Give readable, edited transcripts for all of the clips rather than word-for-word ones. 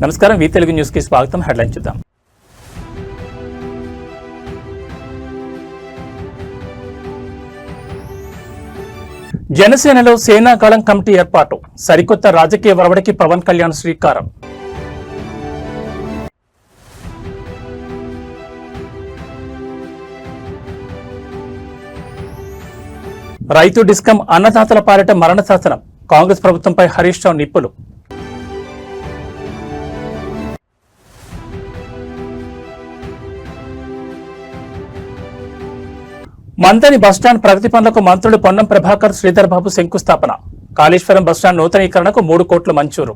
నమస్కారం, వి తెలుగు న్యూస్ కి స్వాగతం. హెడ్లైన్ చూద్దాం. జనసేనలో సేనాకాలం కమిటీ ఏర్పాటు, సరికొత్త రాజకీయ ఒరవడికి పవన్ కళ్యాణ్ శ్రీకారం. రైతు డిస్కం అన్నదాతల పాలిట మరణ శాసనం, కాంగ్రెస్ ప్రభుత్వంపై హరీష్ రావు నిప్పులు. మంతని బస్టాండ్ ప్రగతి పనులకు మంత్రులు పొన్నం ప్రభాకర్, శ్రీధర్ బాబు శంకుస్థాపన. కాళేశ్వరం బస్టాండ్ నూతనీకరణకు 3 కోట్లు మంజూరు.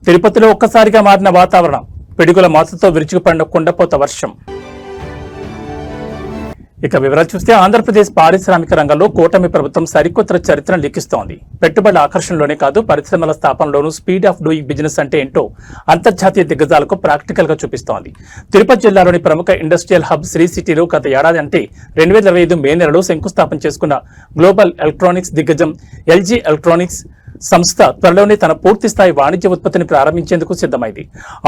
తిరుపతిలో ఒక్కసారిగా మారిన వాతావరణం, పిడుగుల మాతతో విరుచుకుపడిన కుండపోత వర్షం. ఇక వివరాలు చూస్తే, ఆంధ్రప్రదేశ్ పారిశ్రామిక రంగంలో కూటమి ప్రభుత్వం సరికొత్త చరిత్రను లిఖిస్తోంది. పెట్టుబడుల ఆకర్షణలోనే కాదు, పరిశ్రమల స్థాపనలోనూ స్పీడ్ ఆఫ్ డూయింగ్ బిజినెస్ అంటే ఏంటో అంతర్జాతీయ దిగ్గజాలకు ప్రాక్టికల్ గా చూపిస్తోంది. తిరుపతి జిల్లాలోని ప్రముఖ ఇండస్ట్రియల్ హబ్ శ్రీ సిటీలో గత ఏడాది అంటే 2025 మే నెలలో శంకుస్థాపన చేసుకున్న గ్లోబల్ ఎలక్ట్రానిక్స్ దిగ్గజం ఎల్జీ ఎలక్ట్రానిక్స్ సంస్థ త్వరలోనే తన పూర్తి స్థాయి వాణిజ్య ఉత్పత్తిని ప్రారంభించేందుకు సిద్ధమైంది.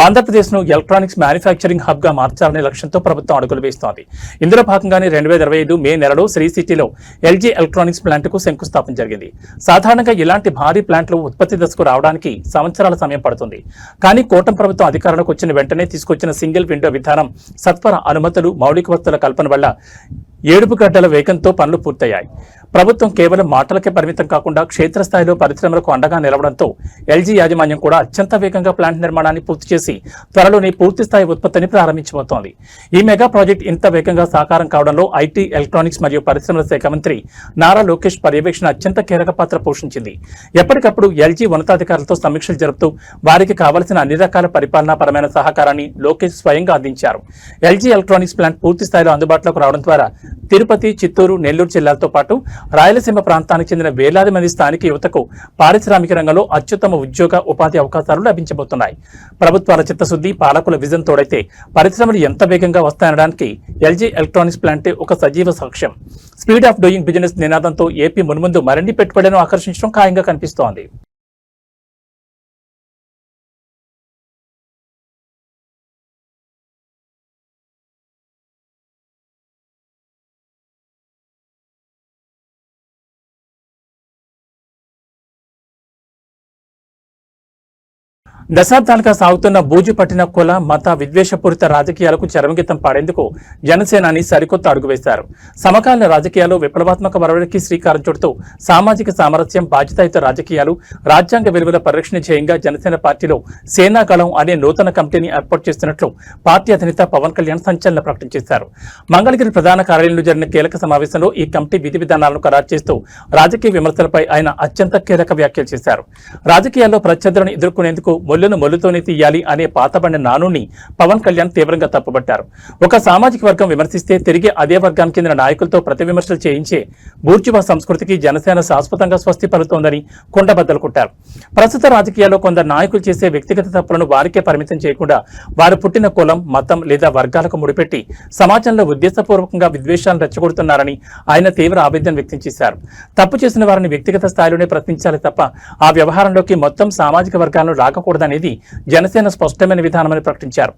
ఆంధ్రప్రదేశ్ ను ఎలక్ట్రానిక్స్ మ్యానుఫ్యాక్చరింగ్ హబ్ గా మార్చాలనే లక్ష్యంతో ప్రభుత్వం అడుగులు వేస్తోంది. ఇందులో భాగంగానే 2025 మే నెలలో శ్రీ సిటీలో ఎల్జీ ఎలక్ట్రానిక్స్ ప్లాంట్ కు శంకుస్థాపన జరిగింది. సాధారణంగా ఇలాంటి భారీ ప్లాంట్లు ఉత్పత్తి దశకు రావడానికి సంవత్సరాల సమయం పడుతుంది. కానీ కూటమి ప్రభుత్వం అధికారంలోకి వచ్చిన వెంటనే తీసుకొచ్చిన సింగిల్ విండో విధానం, సత్వర అనుమతులు, మౌలిక వస్తువుల కల్పన వల్ల 7 గంటల వేగంతో పనులు పూర్తయ్యాయి. ప్రభుత్వం కేవలం మాటలకే పరిమితం కాకుండా క్షేత్రస్థాయిలో పరిశ్రమలకు అండగా నిలవడంతో ఎల్జీ యాజమాన్యం కూడా అత్యంత వేగంగా ప్లాంట్ నిర్మాణాన్ని పూర్తి చేసి త్వరలోనే పూర్తిస్థాయి ఉత్పత్తిని ప్రారంభించబోతోంది. ఈ మెగా ప్రాజెక్ట్ ఇంత వేగంగా సాకారం కావడంలో ఐటీ, ఎలక్ట్రానిక్స్ మరియు పరిశ్రమల శాఖ మంత్రి నారా లోకేష్ పర్యవేక్షణ అత్యంత కీలక పాత్ర పోషించింది. ఎప్పటికప్పుడు ఎల్జీ ఉన్నతాధికారులతో సమీక్షలు జరుపుతూ వారికి కావలసిన అన్ని రకాల పరిపాలనాపరమైన సహకారాన్ని లోకేష్ స్వయంగా అందించారు. ఎల్జీ ఎలక్ట్రానిక్స్ ప్లాంట్ పూర్తి స్థాయిలో అందుబాటులోకి రావడం ద్వారా తిరుపతి, చిత్తూరు, నెల్లూరు జిల్లాలతో పాటు రాయలసీమ ప్రాంతానికి చెందిన వేలాది మంది స్థానిక యువతకు పారిశ్రామిక రంగంలో అత్యుత్తమ ఉద్యోగ, ఉపాధి అవకాశాలు లభించబోతున్నాయి. ప్రభుత్వాల చిత్తశుద్ధి, పాలకుల విజన్ తోడైతే పరిశ్రమలు ఎంత వేగంగా వస్తాయనడానికి ఎల్జీ ఎలక్ట్రానిక్స్ ప్లాంట్ ఒక సజీవ సాక్ష్యం. స్పీడ్ ఆఫ్ డూయింగ్ బిజినెస్ నినాదంతో ఏపీ మున్ముందు మరిన్ని పెట్టుబడులను ఆకర్షించడం ఖాయంగా కనిపిస్తోంది. దశాబ్దాలుగా సాగుతున్న బూజు పట్టిన కుల, మత విద్వేషపూరిత రాజకీయాలకు చరమగీతం పాడేందుకు జనసేనాని సరికొత్త అడుగు వేశారు. సమకాలీన రాజకీయాల్లో విప్లవాత్మక ఒరవడికి శ్రీకారం చుడుతూ సామాజిక సామరస్యం, బాధ్యతాయుత రాజకీయాలు, రాజ్యాంగ విలువల పరిరక్షణ ధ్యేయంగా జనసేన పార్టీలో సేనాకాలం అనే నూతన కమిటీని ఏర్పాటు చేస్తున్నట్లు పార్టీ అధినేత పవన్ కళ్యాణ్ సంచలన ప్రకటన చేశారు. మంగళగిరి ప్రధాన కార్యాలయంలో జరిగిన కీలక సమావేశంలో ఈ కమిటీ విధి విధానాలను ఖరారు చేస్తూ రాజకీయ విమర్శలపై ఆయన అత్యంత కీలక వ్యాఖ్యలు చేశారు. రాజకీయాల్లో ప్రత్యర్థులను ఎదుర్కొనేందుకు మొల్లును మొల్లుతోనే తీయాలి అనే పాతబడిన నానుని పవన్ కళ్యాణ్ తీవ్రంగా తప్పుపట్టారు. ఒక సామాజిక వర్గం విమర్శిస్తే తిరిగి అదే వర్గానికి చెందిన నాయకులతో ప్రతి విమర్శలు చేయించే బూర్జువా సంస్కృతికి జనసేన శాశ్వతంగా స్వస్తి పలుతోందని కుండబద్దలు కొట్టారు. ప్రస్తుత రాజకీయాల్లో కొందరు నాయకులు చేసే వ్యక్తిగత తప్పులను వారికే పరిమితం చేయకుండా వారు పుట్టిన కులం, మతం లేదా వర్గాలకు ముడిపెట్టి సమాజంలో ఉద్దేశపూర్వకంగా విద్వేషాలను రెచ్చగొడుతున్నారని ఆయన తీవ్ర ఆవేదన వ్యక్తం చేశారు. తప్పు చేసిన వారిని వ్యక్తిగత స్థాయిలోనే ప్రశ్నించాలి తప్ప ఆ వ్యవహారంలోకి మొత్తం సామాజిక వర్గాలను రాకూడదని అనేది జనసేన స్పష్టమైన విధానమని ప్రకటించారు.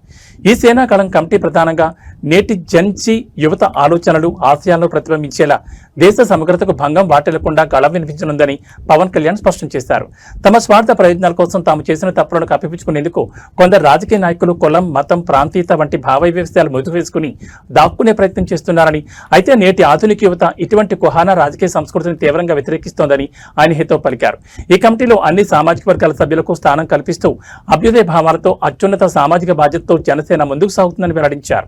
ఈ సేనాకాలం కమిటీ ప్రధానంగా నేటి జన్జీ యువత ఆలోచనలు, ఆశయాలను ప్రతిబింబించేలా దేశ సమగ్రతకు భంగం వాటిల్లకుండా గళం వినిపించనుందని పవన్ కళ్యాణ్ స్పష్టం చేశారు. తమ స్వార్థ ప్రయోజనాల కోసం తాము చేసిన తప్పులను కప్పిపుచ్చుకునేందుకు కొందరు రాజకీయ నాయకులు కులం, మతం, ప్రాంతీయత వంటి భావ వివక్షాలు ముదుగు వేసుకుని దాక్కునే ప్రయత్నం చేస్తున్నారని, అయితే నేటి ఆధునిక యువత ఇటువంటి కుహానా రాజకీయ సంస్కృతిని తీవ్రంగా వ్యతిరేకిస్తోందని ఆయన హితవు పలికారు. ఈ కమిటీలో అన్ని సామాజిక వర్గాల సభ్యులకు స్థానం కల్పిస్తూ అభ్యుదయ భావాలతో అత్యున్నత సామాజిక బాధ్యతతో జనసేన ముందుకు సాగుతుందని వెల్లడించారు.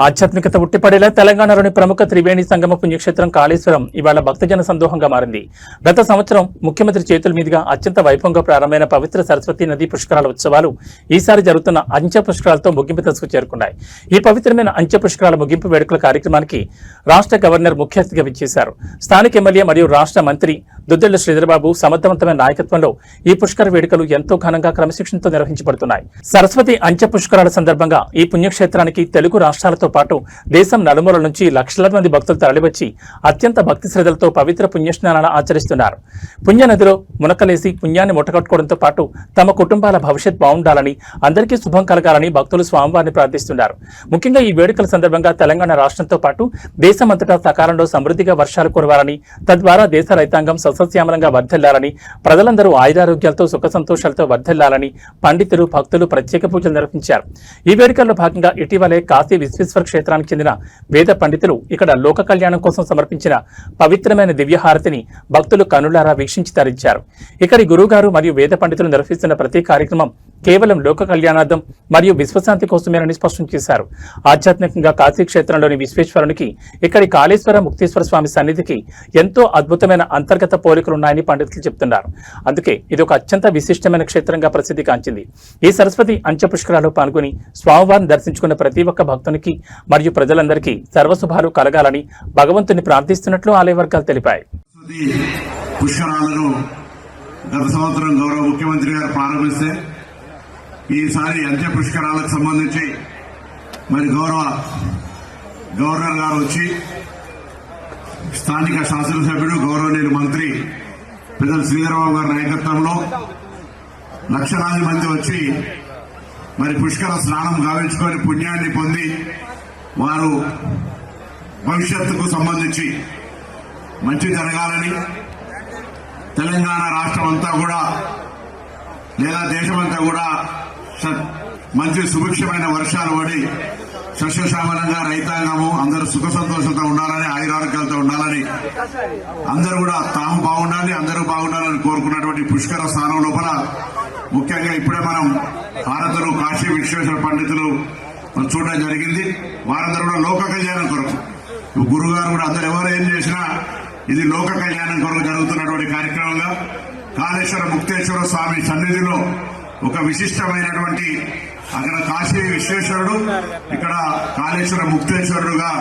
ఆధ్యాత్మికత ఉట్టిపడేలా తెలంగాణలోని ప్రముఖ త్రివేణి సంగమ పుణ్యక్షేత్రం కాళేశ్వరం ఇవాళ భక్తజన సందోహంగా మారింది. గత సంవత్సరం ముఖ్యమంత్రి చేతుల మీదుగా అత్యంత వైభవంగా ప్రారంభమైన పవిత్ర సరస్వతి నదీ పుష్కరాల ఉత్సవాలు ఈసారి జరుగుతున్న అంచె పుష్కరాలతో ముగింపు దశకు చేరుకున్నాయి. ఈ పవిత్రమైన అంచె పుష్కరాల ముగింపు వేడుకల కార్యక్రమానికి రాష్ట్ర గవర్నర్ ముఖ్య అతిథిగా విచ్చేశారు. స్థానిక ఎమ్మెల్యే మరియు రాష్ట్ర మంత్రి దుద్దెళ్ల శ్రీధరబాబు సమర్థవంతమైన నాయకత్వంలో ఈ పుష్కర వేడుకలు ఎంతో ఘనంగా క్రమశిక్షణతో నిర్వహించబడుతున్నాయి. సరస్వతి అంచె పుష్కరాల సందర్భంగా ఈ పుణ్యక్షేత్రానికి తెలుగు రాష్ట్రాలతో పాటు దేశం నలుమూలల నుంచి లక్షలాది మంది భక్తులు తరలివచ్చి అత్యంత భక్తి శ్రద్ధలతో పవిత్ర పుణ్యస్నానాలను ఆచరిస్తున్నారు. పుణ్యనదిలో మునకలేసి పుణ్యాన్ని ముట్టగట్టుకోవడంతో పాటు తమ కుటుంబాల భవిష్యత్ బాగుండాలని, అందరికీ శుభం కలగాలని భక్తులు స్వామివారిని ప్రార్థిస్తున్నారు. ముఖ్యంగా ఈ వేడుకల సందర్భంగా తెలంగాణ రాష్ట్రంతో పాటు దేశమంతటా సకాలంలో సమృద్ధిగా వర్షాలు కురవాలని, తద్వారా దేశ రైతాంగం సస్యశ్యామలంగా వర్ధిల్లాలని, ప్రజలందరూ ఆయురారోగ్యాలతో సుఖ సంతోషాలతో వర్ధిల్లాలని పండితులు, భక్తులు ప్రత్యేక పూజలు నిర్వహించారు. ఈ వేడుకల్లో భాగంగా ఇటీవలే కాశీ విశ్వేశ్వర క్షేత్రానికి చెందిన వేద పండితులు ఇక్కడ లోక కళ్యాణం కోసం సమర్పించిన పవిత్రమైన దివ్యహారతిని భక్తులు కనులారా వీక్షించి తరించారు. ఇక్కడి గురువుగారు మరియు వేద పండితులు నిర్వహిస్తున్న ప్రతి కార్యక్రమం కేవలం లోక కళ్యాణార్థం మరియు విశ్వశాంతి కోసమేనని స్పష్టం చేశారు. ఆధ్యాత్మికంగా కాశీ క్షేత్రంలోని విశ్వేశ్వరునికి, ఇక్కడి కాళేశ్వర ముక్తేశ్వర స్వామి సన్నిధికి ఎంతో అద్భుతమైన అంతర్గత పోలికలున్నాయని పండితులు చెప్తున్నారు. అందుకే ఇది ఒక అత్యంత విశిష్టమైన క్షేత్రంగా ప్రసిద్ధి కాంచింది. ఈ సరస్వతి అంచె పుష్కరాల్లో పాల్గొని స్వామివారిని దర్శించుకున్న ప్రతి ఒక్క భక్తునికి మరియు ప్రజలందరికీ సర్వశుభాలు కలగాలని భగవంతుని ప్రార్థిస్తున్నట్లు ఆలయ వర్గాలు తెలిపాయి. పుష్కరాలను గత సంవత్సరం గౌరవ ముఖ్యమంత్రి గారు ప్రారంభిస్తే ఈసారి అంచె పుష్కరాలకు సంబంధించి మరి గౌరవ గవర్నర్ గారు వచ్చి స్థానిక శాసనసభ్యుడు గౌరవనీయులు మంత్రి పెద్దలు శ్రీధరబాబు గారి నాయకత్వంలో లక్షలాది మంది వచ్చి మరి పుష్కర స్నానం గావించుకొని పుణ్యాన్ని పొంది వారు భవిష్యత్తుకు సంబంధించి మంచి జరగాలని, తెలంగాణ రాష్ట్రం అంతా కూడా లేదా దేశమంతా కూడా మంచి సుభిక్షమైన వర్షాలు పడి సస్యశ్యామలంగా రైతాంగము అందరూ సుఖ సంతోషంతో ఉండాలని, ఆయురారోగ్యాలతో ఉండాలని, అందరూ కూడా తాము బాగుండాలి, అందరూ బాగుండాలని కోరుకున్నటువంటి పుష్కర స్నానం లోపల ముఖ్యంగా ఇప్పుడే మనం భారతులు కాశీ విశ్వేశ్వర పండితులు చూడడం జరిగింది. వారందరూ కూడా లోక కళ్యాణం కొరకు, గురుగారు కూడా అందరు ఎవరు ఏం చేసినా ఇది లోక కళ్యాణం కొరకు జరుగుతున్నటువంటి కార్యక్రమంగా కాళేశ్వర ముక్తేశ్వర స్వామి సన్నిధిలో ఒక విశిష్టమైనటువంటి అక్కడ కాశీ విశ్వేశ్వరుడు, ఇక్కడ కాళేశ్వర ముక్తేశ్వరుడుగా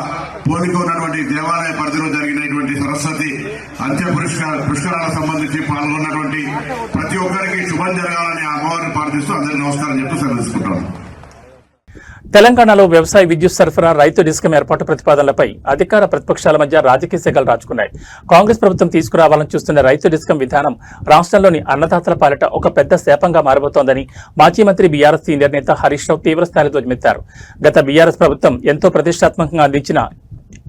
పోలికొన్నటువంటి దేవాలయ పరిధిలో జరిగినటువంటి సరస్వతి అంత్య పుష్కరాలకు సంబంధించి పాల్గొన్నటువంటి ప్రతి ఒక్కరికి శుభం జరగాలని అమ్మవారిని ప్రార్థిస్తూ అందరికీ నమస్కారం చెప్తూ సెలవుకుంటాం. తెలంగాణలో వ్యవసాయ విద్యుత్ సరఫరా, రైతు డిస్కం ఏర్పాటు ప్రతిపాదనలపై అధికార ప్రతిపక్షాల మధ్య రాజకీయ సెగలు రాచుకున్నాయి. కాంగ్రెస్ ప్రభుత్వం తీసుకురావాలని చూస్తున్న రైతు డిస్కం విధానం రాష్ట్రంలోని అన్నదాతల పాలిట ఒక పెద్ద శాపంగా మారబోతోందని మాజీ మంత్రి బీఆర్ఎస్ సీనియర్ నేత హరీష్ రావు తీవ్రస్థాయిలో ధ్వజమెత్తారు. గత బీఆర్ఎస్ ప్రభుత్వం ఎంతో ప్రతిష్టాత్మకంగా అందించిన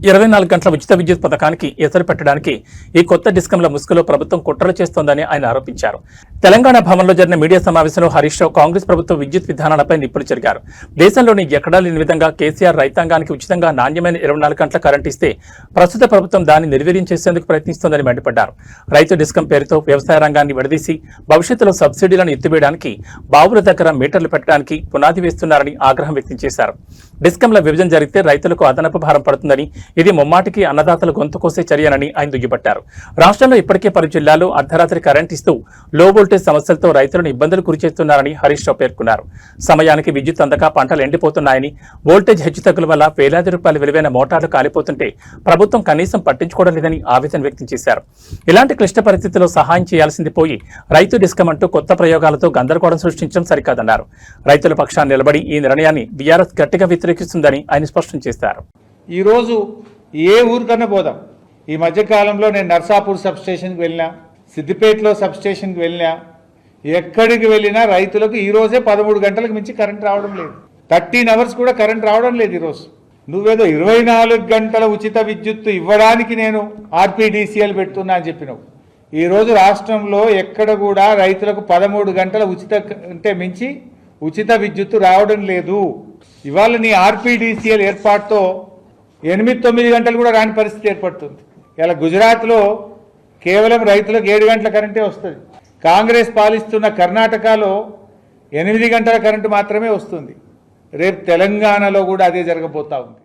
24 గంటల ఉచిత విద్యుత్ పథకానికి ఎసరు పెట్టడానికి ఈ కొత్త డిస్కంల ముసుగులో ప్రభుత్వం కుట్రలు చేస్తోందని ఆయన ఆరోపించారు. తెలంగాణ భవన్లో జరిగిన మీడియా సమావేశంలో హరీష్ రావు కాంగ్రెస్ ప్రభుత్వ విద్యుత్ విధానాలపై నిప్పులు చెరిగారు. దేశంలోని ఎక్కడా లేని విధంగా కేసీఆర్ రైతాంగానికి ఉచితంగా నాణ్యమైన 24 గంటల కరెంట్ ఇస్తే ప్రస్తుత ప్రభుత్వం దాన్ని నిర్వీర్యం చేసేందుకు ప్రయత్నిస్తోందని మండిపడ్డారు. రైతు డిస్కం పేరుతో వ్యవసాయ రంగాన్ని విడదీసి భవిష్యత్తులో సబ్సిడీలను ఎత్తివేయడానికి, బావుల దగ్గర మీటర్లు పెట్టడానికి పునాది వేస్తున్నారని ఆగ్రహం వ్యక్తం చేశారు. డిస్కంల విభజన జరిగితే రైతులకు అదనపు భారం పడుతుందని, ఇది ముమ్మాటికి అన్నదాతల గొంతు కోసే చర్యనని ఆయన దుయ్యబట్టారు. రాష్ట్రంలో ఇప్పటికే పలు జిల్లాల్లో అర్ధరాత్రి కరెంట్ ఇస్తూ లో వోల్టేజ్ సమస్యలతో రైతులను ఇబ్బందులు గురిచేస్తున్నారని హరీష్ రావు పేర్కొన్నారు. సమయానికి విద్యుత్ అందక పంటలు ఎండిపోతున్నాయని, వోల్టేజ్ హెచ్చుతగ్గుల వల్ల వేలాది రూపాయల విలువైన మోటార్లు కాలిపోతుంటే ప్రభుత్వం కనీసం పట్టించుకోవడం లేదని ఆవేదన వ్యక్తం చేశారు. ఇలాంటి క్లిష్ట పరిస్థితుల్లో సహాయం చేయాల్సింది పోయి రైతు డిస్కం అంటూ కొత్త ప్రయోగాలతో గందరగోళం సృష్టించడం సరికాదన్నారు. రైతుల పక్షాన్ని నిలబడి ఈ నిర్ణయాన్ని బీఆర్ఎస్ గట్టిగా వ్యతిరేకిస్తుందని ఆయన స్పష్టం చేశారు. ఈరోజు ఏ ఊరికన్నా పోదాం. ఈ మధ్యకాలంలో నేను నర్సాపూర్ సబ్ స్టేషన్కి వెళ్ళినా, సిద్దిపేటలో సబ్ స్టేషన్కి వెళ్ళినా, ఎక్కడికి వెళ్ళినా రైతులకు ఈరోజే 13 గంటలకు మించి కరెంట్ రావడం లేదు. 13 అవర్స్ కూడా కరెంట్ రావడం లేదు. ఈరోజు నువ్వేదో 24 గంటల ఉచిత విద్యుత్తు ఇవ్వడానికి నేను ఆర్పీడీసీఎల్ పెడుతున్నా అని చెప్పినావు. ఈరోజు రాష్ట్రంలో ఎక్కడ కూడా రైతులకు 13 గంటల ఉచిత అంటే మించి ఉచిత విద్యుత్తు రావడం లేదు. ఇవాళ నీ ఆర్పీడీసీఎల్ ఏర్పాటుతో 8-9 గంటలు కూడా రాని పరిస్థితి ఏర్పడుతుంది. ఇలా గుజరాత్లో కేవలం రైతులకు 7 గంటల కరెంటే వస్తుంది. కాంగ్రెస్ పాలిస్తున్న కర్ణాటకలో 8 గంటల కరెంటు మాత్రమే వస్తుంది. రేపు తెలంగాణలో కూడా అదే జరగబోతా ఉంది.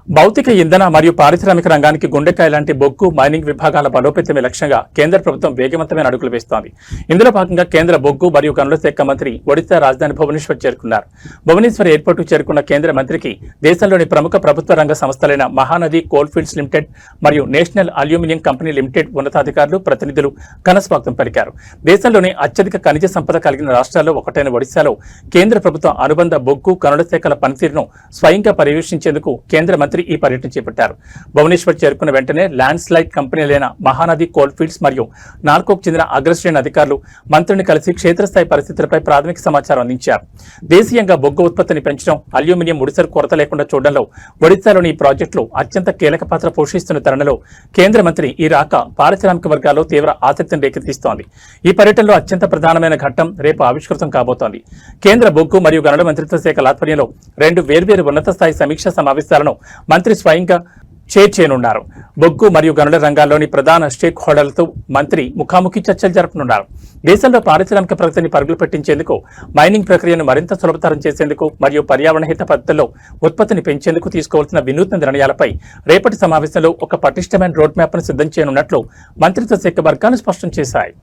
భౌతిక ఇంధన మరియు పారిశ్రామిక రంగానికి గుండెకాయ లాంటి బొగ్గు మైనింగ్ విభాగాల బలోపేతమే లక్ష్యంగా కేంద్ర ప్రభుత్వం వేగవంతమైన అడుగులు వేస్తోంది. ఇందులో భాగంగా కేంద్ర బొగ్గు మరియు గనుల శాఖ మంత్రి ఒడిశా రాజధాని భువనేశ్వర్ చేరుకున్నారు. భువనేశ్వర్ ఎయిర్పోర్టుకు చేరుకున్న కేంద్ర మంత్రికి దేశంలోని ప్రముఖ ప్రభుత్వ రంగ సంస్థలైన మహానది కోల్ ఫీల్డ్స్ లిమిటెడ్ మరియు నేషనల్ అల్యూమినియం కంపెనీ లిమిటెడ్ ఉన్నతాధికారులు ప్రతినిధులు ఘనస్వాగతం పలికారు. దేశంలోని అత్యధిక ఖనిజ సంపద కలిగిన రాష్ట్రాల్లో ఒకటైన ఒడిశాలో కేంద్ర ప్రభుత్వం అనుబంధ బొగ్గు గనుల శాఖల పనితీరును స్వయంగా పర్యవేక్షించేందుకు కేంద్ర మంత్రి ఈ పర్యటన చేపట్టారు. భువనేశ్వర్ చేరుకున్న వెంటనే ల్యాండ్ స్లైడ్ కంపెనీలైన మహానది కోల్ ఫీల్డ్స్ మరియు నాల్కోకు చెందిన అగ్రశ్రేణి అధికారులు మంత్రిని కలిసి క్షేత్రస్థాయి పరిస్థితులపై ప్రాథమిక సమాచారం అందించారు. దేశీయంగా బొగ్గు ఉత్పత్తిని పెంచడం, అల్యూమినియం ముడిసరు కొరత లేకుండా చూడడంలో ఒడిశాలోని ఈ ప్రాజెక్టులు అత్యంత కీలక పాత్ర పోషిస్తున్న తరుణంలో కేంద్ర మంత్రి ఈ రాక పారిశ్రామిక వర్గాల్లో తీవ్ర ఆసక్తిని రేకెత్తిస్తోంది. ఈ పర్యటనలో అత్యంత ప్రధానమైన ఘట్టం రేపు ఆవిష్కృతం కాబోతోంది. కేంద్ర బొగ్గు మరియు గనుల మంత్రిత్వ శాఖల ఆధ్వర్యంలో 2 వేర్వేరు ఉన్నత స్థాయి సమీక్షా సమావేశాలను మంత్రి స్వయంగా చేయనున్నారు. బొగ్గు మరియు గనుల రంగాల్లోని ప్రధాన స్టేక్ హోల్డర్లతో మంత్రి ముఖాముఖి చర్చలు జరపనున్నారు. దేశంలో పారిశ్రామిక ప్రగతిని పరుగులు పెట్టించేందుకు, మైనింగ్ ప్రక్రియను మరింత సులభతరం చేసేందుకు మరియు పర్యావరణ హిత పద్ధతుల్లో ఉత్పత్తిని పెంచేందుకు తీసుకోవాల్సిన వినూత్న నిర్ణయాలపై రేపటి సమావేశంలో ఒక పటిష్టమైన రోడ్ మ్యాప్ను సిద్ధం చేయనున్నట్లు మంత్రిత్వ శాఖ వర్గాలు స్పష్టం చేశాయి.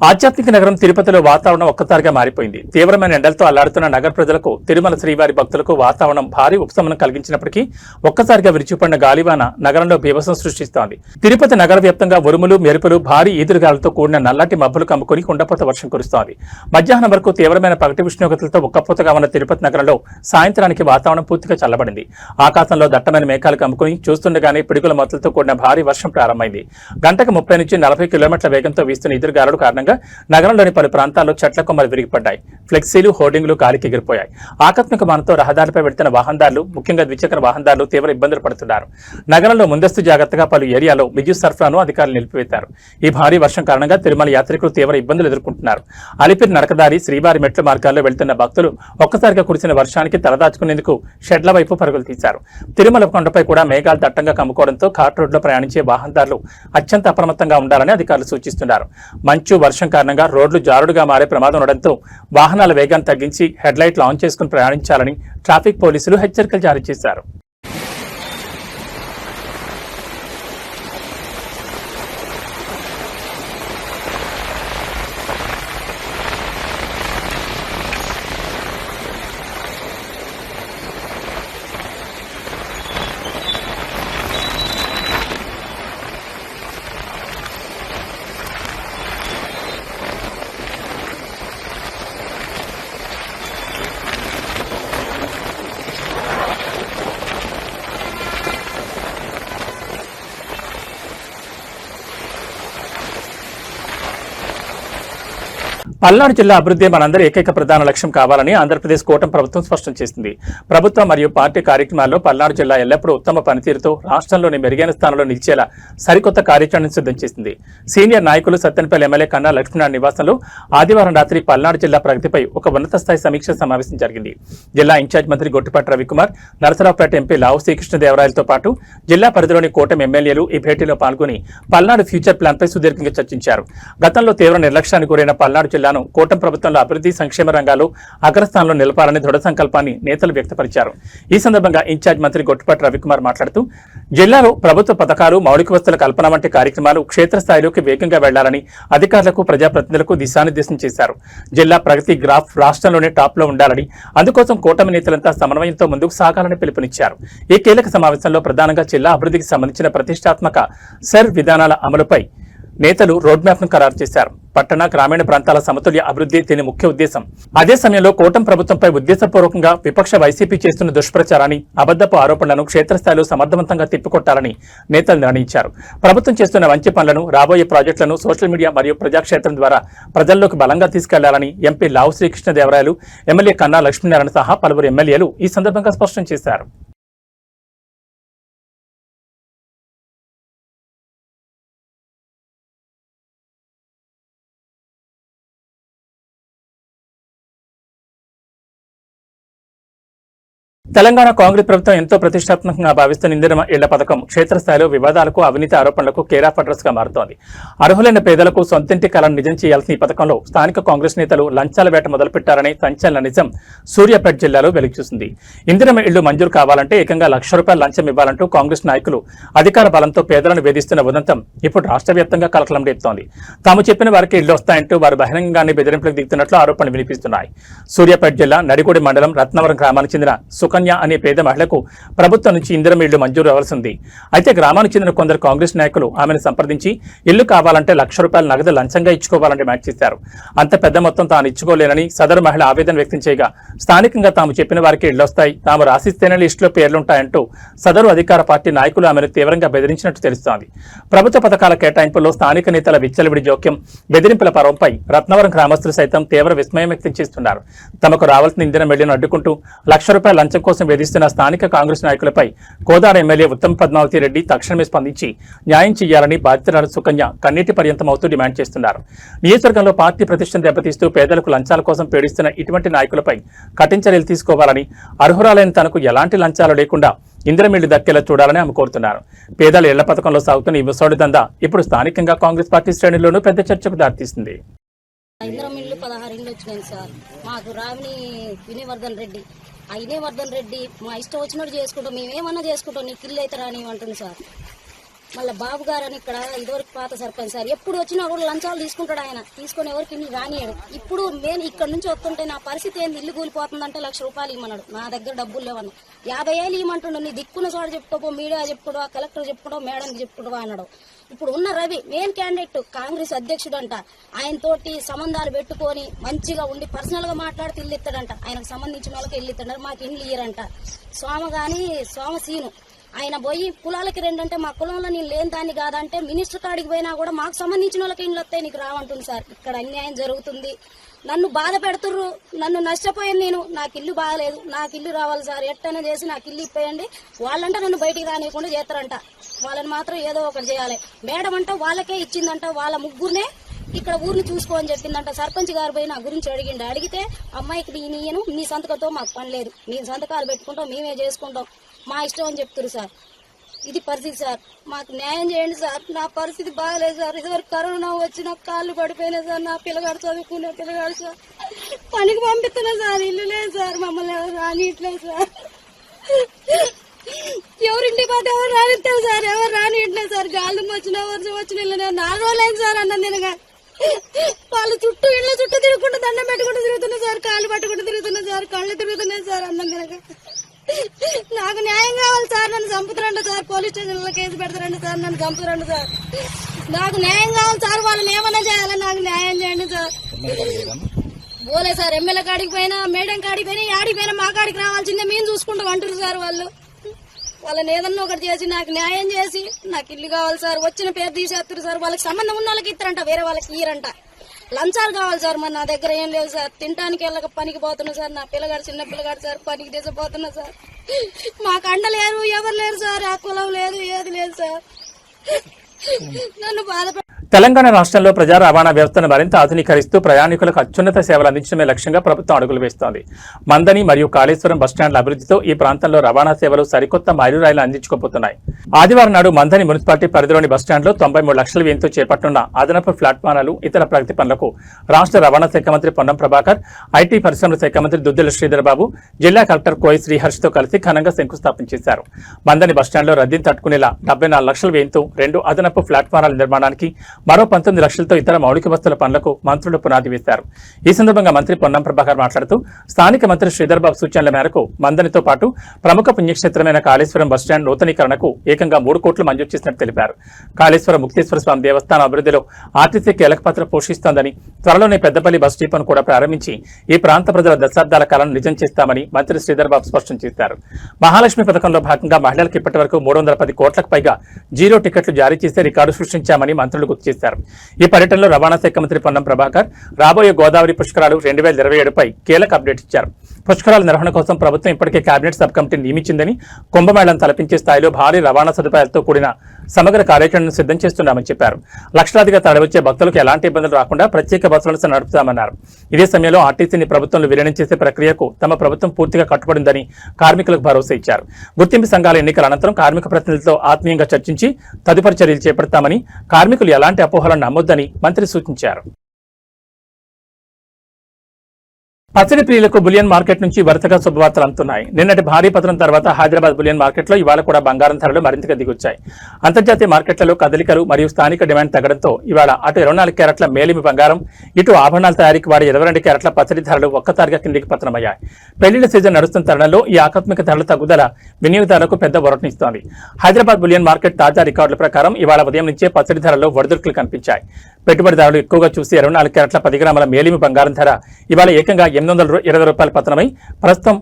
ఆధ్యాత్మిక నగరం తిరుపతిలో వాతావరణం ఒక్కసారిగా మారిపోయింది. తీవ్రమైన ఎండలతో అల్లాడుతున్న నగర ప్రజలకు, తిరుమల శ్రీవారి భక్తులకు వాతావరణం భారీ ఉపశమనం కలిగించినప్పటికీ ఒక్కసారిగా విరిచిపడిన గాలివాన నగరంలో బీభత్సం సృష్టిస్తోంది. తిరుపతి నగర వ్యాప్తంగా ఉరుములు, మెరుపులు, భారీ ఈదురుగాలతో కూడిన నల్లటి మబ్బులు కమ్ముకుని కుండపోత వర్షం కురుస్తోంది. మధ్యాహ్నం వరకు తీవ్రమైన పగటి ఉష్ణోగ్రతలతో ఉక్కపోతగా ఉన్న తిరుపతి నగరంలో సాయంత్రానికి వాతావరణం పూర్తిగా చల్లబడింది. ఆకాశంలో దట్టమైన మేఘాలు కమ్ముకుని చూస్తుండగానే పిడుగుల మొత్తలతో కూడిన భారీ వర్షం ప్రారంభమైంది. గంటకు 30 నుంచి 40 కిలోమీటర్ల వేగంతో వీస్తున్న ఈదురుగాలుల కారణంగా నగరంలోని పలు ప్రాంతాల్లో చెట్ల కొమ్మలు విరిగిపడ్డాయి. ఫ్లెక్సీలు, హోర్డింగ్లు గాలికి ఎగిరిపోయాయి. ఆకస్మిక వానతో రహదారిపై వెళ్తున్న వాహనదారులు, ముఖ్యంగా ద్విచక్ర వాహనదారులు తీవ్ర ఇబ్బందులు పడుతున్నారు. నగరంలో ముందస్తు జాగ్రత్తగా పలు ఏరియాలో విద్యుత్ సరఫరాను అధికారులు నిలిపివేశారు. ఈ భారీ వర్షం కారణంగా తిరుమల యాత్రికులు తీవ్ర ఇబ్బందులు ఎదుర్కొంటున్నారు. అలిపిరి నడకదారి, శ్రీవారి మెట్ల మార్గాల్లో వెళ్తున్న భక్తులు ఒక్కసారిగా కురిసిన వర్షానికి తలదాచుకునేందుకు షెడ్ల వైపు పరుగులు తీశారు. తిరుమల కొండపై కూడా మేఘాలు దట్టంగా కమ్ముకోవడంతో ఘాట్ రోడ్లో ప్రయాణించే వాహనదారులు అత్యంత అప్రమత్తంగా ఉండాలని అధికారులు సూచిస్తున్నారు. మంచు, వర్షం కారణంగా రోడ్లు జారుడుగా మారే ప్రమాదం ఉండడంతో వాహనాల వేగాన్ని తగ్గించి హెడ్ లైట్లు ఆన్ చేసుకుని ప్రయాణించాలని ట్రాఫిక్ పోలీసులు హెచ్చరికలు జారీ చేశారు. పల్నాడు జిల్లా అభివృద్ధి మనందరి ఏకైక ప్రధాన లక్ష్యం కావాలని ఆంధ్రప్రదేశ్ కూటమి ప్రభుత్వం స్పష్టం చేసింది. ప్రభుత్వం మరియు పార్టీ కార్యక్రమాల్లో పల్నాడు జిల్లా ఎల్లప్పుడూ ఉత్తమ పనితీరుతో రాష్ట్రంలోని మెరుగైన స్థానంలో నిలిచేలా సరికొత్త కార్యాచరణను సిద్ధం చేసింది. సీనియర్ నాయకులు సత్తెనపల్లి ఎమ్మెల్యే కన్నా లక్ష్మీనారాయణ నివాసంలో ఆదివారం రాత్రి పల్నాడు జిల్లా ప్రగతిపై ఒక ఉన్నత స్థాయి సమీక్ష సమావేశం జరిగింది. జిల్లా ఇన్ఛార్జ్ మంత్రి గొట్టిపాటి రవికుమార్, నరసరావుపేట ఎంపీ లావు శ్రీకృష్ణదేవరాయలతో పాటు జిల్లా పరిధిలోని కూటమి ఎమ్మెల్యేలు ఈ భేటీలో పాల్గొని పల్నాడు ఫ్యూచర్ ప్లాన్పై సుదీర్ఘంగా చర్చించారు. గతంలో తీవ్ర నిర్లక్ష్యానికి గురైన పల్నాడు జిల్లాను కూటమి ప్రభుత్వంలో అభివృద్ధి, సంక్షేమ రంగాల్లో అగ్రస్థానంలో నిలపాలని దృఢ సంకల్పాన్ని నేతలు వ్యక్తపరిచారు. ఈ సందర్భంగా ఇన్ఛార్జ్ మంత్రి గొట్టిపాటి రవికుమార్ మాట్లాడుతూ జిల్లాలో ప్రభుత్వ పథకాలు, మౌలిక వసతుల కల్పన వంటి కార్యక్రమాలు క్షేత్రస్థాయిలోకి వేగంగా వెళ్లాలని అధికారులకు, ప్రజాప్రతినిధులకు దిశానిర్దేశం చేశారు. జిల్లా ప్రగతి గ్రాఫ్ రాష్ట్రంలోనే టాప్ లో ఉండాలని, అందుకోసం కూటమి నేతలంతా సమన్వయంతో ముందుకు సాగాలని పిలుపునిచ్చారు. ఈ కీలక సమావేశంలో ప్రధానంగా జిల్లా అభివృద్ధికి సంబంధించిన ప్రతిష్టాత్మక సర్ విధానాల అమలుపై నేతలు రోడ్ మ్యాప్ ను ఖరారు చేశారు. పట్టణ, గ్రామీణ ప్రాంతాల సమతుల్య అభివృద్ధి దీని ముఖ్య ఉద్దేశం. అదే సమయంలో కూటమి ప్రభుత్వంపై ఉద్దేశపూర్వకంగా విపక్ష వైసీపీ చేస్తున్న దుష్ప్రచారాన్ని, అబద్ధపు ఆరోపణలను క్షేత్రస్థాయిలో సమర్థవంతంగా తిప్పికొట్టాలని నేతలు నిర్ణయించారు. ప్రభుత్వం చేస్తున్న మంచి పనులను, రాబోయే ప్రాజెక్టులను సోషల్ మీడియా మరియు ప్రజాక్షేత్రం ద్వారా ప్రజల్లోకి బలంగా తీసుకెళ్లాలని ఎంపీ లావు శ్రీకృష్ణదేవరాయలు, ఎమ్మెల్యే కన్నా లక్ష్మీనారాయణ సహా పలువురు ఎమ్మెల్యేలు ఈ సందర్భంగా స్పష్టం చేశారు. తెలంగాణ కాంగ్రెస్ ప్రభుత్వం ఎంతో ప్రతిష్టాత్మకంగా భావిస్తున్న ఇందిరమ్మ ఇళ్ల పథకం క్షేత్రస్థాయిలో వివాదాలకు అవినీతి ఆరోపణలకు కేర్ ఆఫ్ అడ్రస్ గా మారుతోంది. అర్హులైన పేదలకు సొంతింటి కలను నిజం చేయాల్సిన ఈ పథకంలో స్థానిక కాంగ్రెస్ నేతలు లంచాల వేట మొదలుపెట్టారనే సంచలన నిజం సూర్యాపేట జిల్లాలో వెలుగుచూసింది. ఇందిరమ్మ ఇళ్లు మంజూరు కావాలంటే ఏకంగా ₹1,00,000 లంచం ఇవ్వాలంటూ కాంగ్రెస్ నాయకులు అధికార బలంతో పేదలను వేధిస్తున్న ఉదంతం ఇప్పుడు రాష్ట్ర వ్యాప్తంగా కలకలం రేపుతోంది. తాము చెప్పిన వారికి ఇళ్లు వస్తాయంటూ వారు బహిరంగంగానే బెదిరింపులకు దిగుతున్నట్లు ఆరోపణలు వినిపిస్తున్నాయి. సూర్యాపేట జిల్లా నడిగూడి మండలం రత్నవరం గ్రామానికి చెందిన సుకన్య అనే పేద మహిళకు ప్రభుత్వం నుంచి ఇందిరమ్మ ఇళ్లు మంజూరు అవ్వాల్సింది. అయితే గ్రామానికి చెందిన కొందరు కాంగ్రెస్ నాయకులు ఆమెను సంప్రదించి ఇల్లు కావాలంటే ₹1,00,000 నగదు లంచంగా ఇచ్చుకోవాలని డిమాండ్ చేశారు. అంత పెద్ద మొత్తం తాను ఇచ్చుకోలేనని సదరు మహిళ ఆవేదన వ్యక్తం చేయగా స్థానికంగా తాము చెప్పిన వారికి ఇళ్లొస్తాయి, తాము రాసిస్తేనే లిస్టులో పేర్లుంటాయంటూ సదరు అధికార పార్టీ నాయకులు ఆమెను తీవ్రంగా బెదిరించినట్టు తెలుస్తోంది. ప్రభుత్వ పథకాల కేటాయింపుల్లో స్థానిక నేతల విచ్చలవిడి జోక్యం, బెదిరింపుల పర్వంపై రత్నవరం గ్రామస్తులు సైతం తీవ్ర విస్మయం వ్యక్తం చేస్తున్నారు. తమకు రావాల్సిన ఇందిరమ్మ ఇళ్లను అడ్డుకుంటూ ₹1,00,000 లంచం కోసం వేధిస్తున్న స్థానిక కాంగ్రెస్ నాయకులపై కోదాడ ఎమ్మెల్యే ఉత్తమ్ పద్మావతి రెడ్డి తక్షణమే స్పందించి న్యాయం చేయాలని బాధితురాలు సుకన్య కన్నీటి పర్యంతమవుతూ డిమాండ్ చేస్తున్నారు. నియోజకవర్గంలో పార్టీ ప్రతిష్టను దెబ్బతీస్తూ పేదలకు లంచాల కోసం పీడిస్తున్న ఇటువంటి నాయకులపై కఠిన చర్యలు తీసుకోవాలని, అర్హురాలైన తనకు ఎలాంటి లంచాలు లేకుండా ఇందిరమ్మ ఇళ్లు దక్కేలా చూడాలని ఆమె కోరుతున్నారు. పేదల ఇళ్ల పథకంలో సాగుతున్న ఈ ముసోడి దందా ఇప్పుడు స్థానికంగా కాంగ్రెస్ పార్టీ శ్రేణుల్లోనూ పెద్ద చర్చకు దారితీస్తుంది. ఇందిరమ్మ ఇల్లు 16 ఇళ్ళు వచ్చినాయి సార్. మాకు రావిని వినయవర్ధన్ రెడ్డి, ఆ వినయవర్ధన్ రెడ్డి మా ఇష్టం వచ్చినట్టు చేసుకుంటాం, మేమేమన్నా చేసుకుంటాం, నీకు ఇల్లు అయితే రాని అంటుంది సార్. మళ్ళీ బాబు గారు అని ఇక్కడ ఇదివరకు పాత సర్పంచ్ సార్, ఎప్పుడు వచ్చినా కూడా లంచాలు తీసుకుంటాడు. ఆయన తీసుకొని ఎవరికి ఇల్లు రానియాడు. ఇప్పుడు నేను ఇక్కడ నుంచి వస్తుంటే నా పరిస్థితి ఏంది, ఇల్లు కూలిపోతుందంటే ₹1,00,000 ఇవ్వమన్నాడు. నా దగ్గర డబ్బులు లేవన్నా. 50,000 ఇవ్వమంటుండు. నీ దిక్కున్న చోట చెప్పుకోపో, మీడియా చెప్పుకోవా, కలెక్టర్ చెప్పుకోవడం, మేడంకి చెప్పుకోవా అన్నాడు. ఇప్పుడు ఉన్న రవి మెయిన్ క్యాండిడేట్, కాంగ్రెస్ అధ్యక్షుడు అంట. ఆయన తోటి సంబంధాలు పెట్టుకొని మంచిగా ఉండి పర్సనల్ గా మాట్లాడితే ఇల్లు ఇస్తాడంట. ఆయనకు సంబంధించిన వాళ్ళకి ఇల్లు ఇస్తాడు, మాకు ఇల్లు ఇయ్యరంట. సోమ సీను ఆయన పోయి కులాలకి 2 అంటే మా కులంలో నేను లేని దాన్ని కాదంటే మినిస్టర్ కాడికి పోయినా కూడా మాకు సంబంధించిన వాళ్ళకి ఇల్లు వస్తాయి, నీకు రావంటుంది సార్. ఇక్కడ అన్యాయం జరుగుతుంది. నన్ను బాధ పెడుతుర్రు, నన్ను నష్టపోయాను నేను. నాకు ఇల్లు బాగలేదు, నాకు ఇల్లు రావాలి సార్, ఎట్టైనా చేసి నాకు ఇల్లు ఇప్పేయండి. వాళ్ళంటే నన్ను బయటికి రానియకుండా చేస్తారంట. వాళ్ళని మాత్రం ఏదో ఒకటి చేయాలి. మేడం అంట వాళ్ళకే ఇచ్చిందంట, వాళ్ళ ముగ్గురునే ఇక్కడ ఊరిని చూసుకోని చెప్పిందంట. సర్పంచ్ గారు పోయి నా గురించి అడిగిండు. అడిగితే అమ్మాయికి నేను నీ సంతకంతో మాకు పని లేదు, నీ సంతకాలు పెట్టుకుంటాం, మేమే చేసుకుంటాం, మా ఇష్టం అని చెప్తున్నారు సార్. ఇది పరిస్థితి సార్, మాకు న్యాయం చేయండి సార్. నా పరిస్థితి బాగాలేదు సార్. ఇదివరకు కరోనా వచ్చి నాకు కాళ్ళు పడిపోయినాయి సార్. నా పిల్లగాడు చదువుకునే పిల్లగాడు సార్, పనికి పంపిస్తున్నా సార్. ఇల్లు లేదు సార్, మమ్మల్ని ఎవరు రానియట్లేదు సార్. ఎవరింటి పోతే ఎవరు రానిస్తారు సార్, ఎవరు రానియట్లేదు సార్. గాలి వచ్చిన వర్షం వచ్చిన ఇల్లు 4 రోజులైంది సార్ అన్నం తినగా. వాళ్ళ చుట్టూ ఇళ్ళ చుట్టూ తిరుగుకుంటూ దండం పెట్టుకుంటూ తిరుగుతున్నా సార్, కాళ్ళు పట్టుకుంటూ తిరుగుతున్నా సార్, కళ్ళు తిరుగుతున్నాయి సార్ అన్నం తినగా. నాకు న్యాయం కావాలి సార్. నన్ను చంపుతారంట సార్, పోలీస్ స్టేషన్లో కేసు పెడతారంట సార్, నన్ను చంపుతారంట సార్. నాకు న్యాయం కావాలి సార్. వాళ్ళని ఏమన్నా చేయాలని నాకు న్యాయం చేయండి సార్. పోలే సార్, ఎమ్మెల్యే కాడికి పోయినా, మేడం కాడికి పోయినా, యాడికి పోయినా మా కాడికి రావాల్సిందే, మేము చూసుకుంటాం అంటారు సార్ వాళ్ళు. వాళ్ళని ఏదన్నా ఒకటి చేసి నాకు న్యాయం చేసి నాకు ఇల్లు కావాలి సార్. వచ్చిన పేరు తీసేస్తారు సార్. వాళ్ళకి సంబంధం ఉన్న వాళ్ళకి ఇస్తారంట, వేరే వాళ్ళకి ఇయ్యరంట. లంచాలు కావాలి సార్. మరి నా దగ్గర ఏం లేదు సార్. తినడానికి వెళ్ళక పనికి పోతున్నా సార్. నా పిల్లగాడు చిన్న పిల్లగాడు సార్, పనికి తీసిపోతున్నా సార్. మాకు అండ లేరు, ఎవరు లేరు సార్. ఆ కులం లేదు, ఏది లేదు సార్. నన్ను బాధ తెలంగాణ రాష్ట్రంలో ప్రజా రవాణా వ్యవస్థను మరింత ఆధునీకరిస్తూ ప్రయాణికులకు అత్యున్నత సేవలు అందించడమే లక్ష్యంగా ప్రభుత్వం అడుగులు వేస్తోంది. మందని మరియు కాళేశ్వరం బస్టాండ్ల అభివృద్ధితో ఈ ప్రాంతంలో రవాణా సేవలు సరికొత్త మైలురాయిలు అందించుకోబోతున్నాయి. ఆదివారం నాడు మందని మున్సిపాలిటీ పరిధిలోని బస్టాండ్లో 93 లక్షల వ్యయంతో చేపట్టనున్న అదనపు ప్లాట్ఫారాలు, ఇతర ప్రగతి పనులకు రాష్ట్ర రవాణా శాఖ మంత్రి పొన్నం ప్రభాకర్, ఐటీ పరిశ్రమల శాఖ మంత్రి దుద్దిల శ్రీధర్ బాబు, జిల్లా కలెక్టర్ కోయి శ్రీహర్షితో కలిసి ఘనంగా శంకుస్థాపన చేశారు. మందని బస్టాండ్లో రద్దీని తట్టుకునేలా 74 లక్షల వ్యయంతో 2 అదనపు ప్లాట్ఫారాల నిర్మాణానికి, మరో 19 లక్షలతో ఇతర మౌలిక వస్తువుల పనులకు మంత్రులు పునాది వేశారు. ఈ సందర్భంగా మంత్రి పొన్నం ప్రభాకర్ మాట్లాడుతూ స్థానిక మంత్రి శ్రీధర్ బాబు సూచనల మేరకు మందనితో పాటు ప్రముఖ పుణ్యక్షేత్రమైన కాళేశ్వరం బస్టాండ్ నూతనీకరణకు ఏకంగా 3 కోట్లు మంజూరు చేసినట్టు తెలిపారు. కాళేశ్వరం ముక్తేశ్వర స్వామి దేవస్థానం అభివృద్ధిలో ఆర్టీసీ కీలక పాత్ర పోషిస్తోందని, త్వరలోనే పెద్దపల్లి బస్ డిపోను కూడా ప్రారంభించి ఈ ప్రాంత ప్రజల దశాబ్దాల కాలను నిజం చేస్తామని మంత్రి శ్రీధర్ బాబు స్పష్టం చేశారు. మహాలక్ష్మి పథకంలో భాగంగా మహిళలకు ఇప్పటి వరకు 310 కోట్లకు పైగా జీరో టికెట్లు జారీ చేసే రికార్డు సృష్టించామని మంత్రులు గుర్తు చేశారు. ఈ పర్యటనలో రవాణా శాఖ మంత్రి పొన్నం ప్రభాకర్ రాబోయే గోదావరి పుష్కరాలు 2027పై కీలక అప్డేట్ ఇచ్చారు. పుష్కరాల నిర్వహణ కోసం ప్రభుత్వం ఇప్పటికే కేబినెట్ సబ్ కమిటీని నియమించిందని, కుంభమేళను తలపించే స్థాయిలో భారీ రవాణా సదుపాయాలతో కూడిన సమగ్ర కార్యాచరణను సిద్ధం చేస్తున్నామని చెప్పారు. లక్షలాదిగా తరలివచ్చే భక్తులకు ఎలాంటి ఇబ్బందులు రాకుండా ప్రత్యేక బస్సులను నడుపుతామన్నారు. ఇదే సమయంలో ఆర్టీసీని ప్రభుత్వంలో విలీనం చేసే ప్రక్రియకు తమ ప్రభుత్వం పూర్తిగా కట్టుబడిందని కార్మికులకు భరోసా ఇచ్చారు. గుర్తింపు సంఘాల ఎన్నికల అనంతరం కార్మిక ప్రతినిధులతో ఆత్మీయంగా చర్చించి తదుపరి చర్యలు చేపడతామని, కార్మికులు ఎలాంటి అపోహలను నమ్మొద్దని మంత్రి సూచించారు. పచ్చడి ప్రియులకు బులియన్ మార్కెట్ నుంచి వరుసగా శుభవార్తలు అందుతున్నాయి. నిన్నటి భారీ పతనం తర్వాత హైదరాబాద్ బులియన్ మార్కెట్లో ఇవాళ కూడా బంగారం ధరలు మరింతగా దిగొచ్చాయి. అంతర్జాతీయ మార్కెట్లలో కదలికలు మరియు స్థానిక డిమాండ్ తగ్గడంతో ఇవాళ అటు 24 క్యారెట్ల మేలిమి బంగారం, ఇటు ఆభరణాల తయారీకి వాడే 22 క్యారెట్ల పచ్చడి ధరలు ఒక్కసారిగా కిందికి పతనమయ్యాయి. పెళ్లిళ్ల సీజన్ నడుస్తున్న తరుణంలో ఈ ఆకస్మిక ధరల తగ్గుదల వినియోగదారులకు పెద్ద ఊరటనిస్తోంది. హైదరాబాద్ బులియన్ మార్కెట్ తాజా రికార్డుల ప్రకారం ఇవాళ ఉదయం నుంచే పచ్చడి ధరల్లో ఒడిదుడుకులు కనిపించాయి. పెట్టుబడిదారులు ఎక్కువగా చూసి 24 క్యారెట్ల 10 గ్రాముల మేలిమి బంగారం ధర ఇవాళ ఏకంగా $820 పతనమై ప్రస్తుతం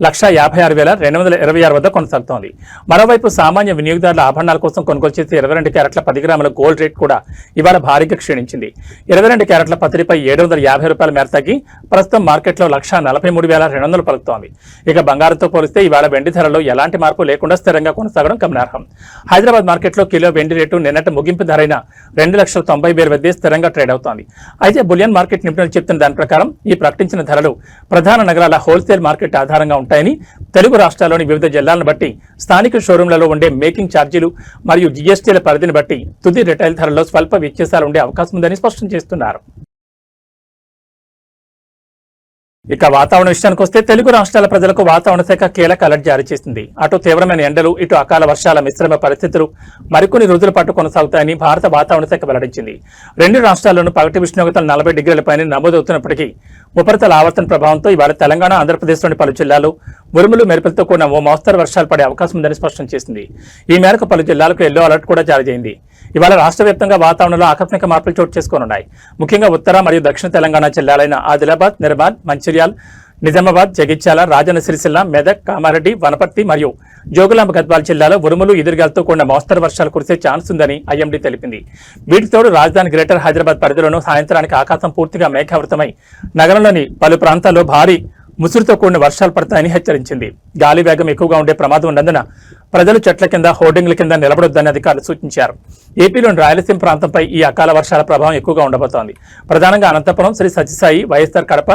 1,56,226 వద్ద కొనసాగుతోంది. మరోవైపు సామాన్య వినియోగదారుల ఆభరణాల కోసం కొనుగోలు చేసే 22 క్యారెట్ల 10 గ్రాముల గోల్డ్ రేట్ కూడా ఇవాళ భారీగా క్షీణించింది. 22 క్యారెట్ల పత్రిపై $750 మేర తగ్గి ప్రస్తుతం మార్కెట్లో 1,43,200 పలుకుతోంది. ఇక బంగారంతో పోలిస్తే ఇవాళ వెండి ధరలో ఎలాంటి మార్పు లేకుండా స్థిరంగా కొనసాగడం గమనార్హం. హైదరాబాద్ మార్కెట్లో కిలో వెండి రేటు నిన్నటి ముగింపు ధరైన 2,90,000 వద్దే స్థిరంగా ట్రేడ్ అవుతోంది. అయితే బులియన్ మార్కెట్ నిపుణులు చెప్తున్న దాని ప్రకారం ఈ ప్రకటించిన ధరలు ప్రధాన నగరాల హోల్సేల్ మార్కెట్ ఆధారంగా ఉంటాయని, తెలుగు రాష్ట్రాల్లోని వివిధ జిల్లాలను బట్టి స్థానిక షోరూంలలో ఉండే మేకింగ్ ఛార్జీలు మరియు జీఎస్టీల పరిధిని బట్టి తుది రిటైల్ ధరల్లో స్వల్ప వ్యత్యాసాలు ఉండే అవకాశం ఉందని స్పష్టం చేస్తున్నారు. ఇక వాతావరణ విషయానికి వస్తే తెలుగు రాష్ట్రాల ప్రజలకు వాతావరణ శాఖ కీలక అలర్ట్ జారీ చేసింది. అటు తీవ్రమైన ఎండలు, ఇటు అకాల వర్షాల మిశ్రమ పరిస్థితులు మరికొన్ని రోజుల పాటు కొనసాగుతాయని భారత వాతావరణ శాఖ వెల్లడించింది. రెండు రాష్ట్రాల్లోనూ పగటి ఉష్ణోగ్రతలు 40 డిగ్రీల పైన నమోదవుతున్నప్పటికీ ఉపరితల ఆవర్తన ప్రభావంతో ఇవాళ తెలంగాణ, ఆంధ్రప్రదేశ్లోని పలు జిల్లాలు ఉరుములు మెరుపులతో కూడిన ఓ మోస్తరు వర్షాలు పడే అవకాశం ఉందని స్పష్టం చేసింది. ఈ మేరకు పలు జిల్లాలకు ఎల్లో అలర్ట్ కూడా జారీ అయింది. ఇవాళ రాష్ట్ర వ్యాప్తంగా వాతావరణంలో ఆకస్మిక మార్పులు చోటు చేసుకోనున్నాయి. ముఖ్యంగా ఉత్తర మరియు దక్షిణ తెలంగాణ జిల్లాలైన ఆదిలాబాద్, నిర్మల్, మంచిర్యాల్, నిజామాబాద్, జగిత్యాల, రాజన్న సిరిసిల్ల, మెదక్, కామారెడ్డి, వనపర్తి మరియు జోగులాంబ గద్వాల జిల్లాలో ఉరుములు, ఎదురుగాలతో కూడిన మోస్తరు వర్షాలు కురిసే ఛాన్స్ ఉందని ఐఎండీ తెలిపింది. వీటితోడు రాజధాని గ్రేటర్ హైదరాబాద్ పరిధిలోనూ సాయంత్రానికి ఆకాశం పూర్తిగా మేఘావృతమై నగరంలోని పలు ప్రాంతాల్లో భారీ ముసురుతో కూడిన వర్షాలు పడతాయని హెచ్చరించింది. గాలి వేగం ఎక్కువగా ఉండే ప్రమాదం ఉన్నందున ప్రజలు చెట్ల కింద, హోర్డింగ్ల కింద నిలబడొద్దని అధికారులు సూచించారు. ఏపీలోని రాయలసీమ ప్రాంతంపై ఈ అకాల వర్షాల ప్రభావం ఎక్కువగా ఉండబోతోంది. ప్రధానంగా అనంతపురం, శ్రీ సత్యసాయి, వైఎస్ఆర్ కడప,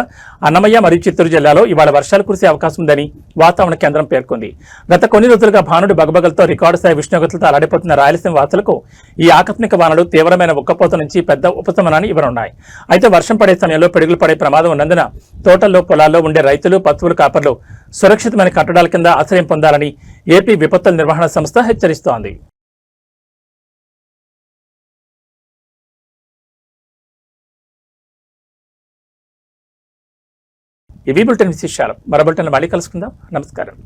అన్నమయ్య మరియు చిత్తూరు జిల్లాలో ఇవాళ వర్షాలు కురిసే అవకాశం ఉందని వాతావరణ కేంద్రం పేర్కొంది. గత కొన్ని రోజులుగా భానుడి బగబగలతో రికార్డు స్థాయి ఉష్ణోగ్రతలతో అలడిపోతున్న రాయలసీమ వాసులకు ఈ ఆకస్మిక వానలు తీవ్రమైన ఉక్కపోత నుంచి పెద్ద ఉపశమనాన్ని ఇవ్వనున్నాయి. అయితే వర్షం పడే సమయంలో పిడుగులు పడే ప్రమాదం ఉన్నందున తోటల్లో, పొలాల్లో ఉండే రైతులు, పశువుల కాపర్లు సురక్షితమైన కట్టడాల కింద ఆశ్రయం పొందాలని ఏపీ విపత్తుల నిర్వహణ సంస్థ హెచ్చరిస్తోంది. ఇవి బులెటిన్ విశేషాలు. మరో బులెటిన్ మళ్ళీ కలుసుకుందాం. నమస్కారం.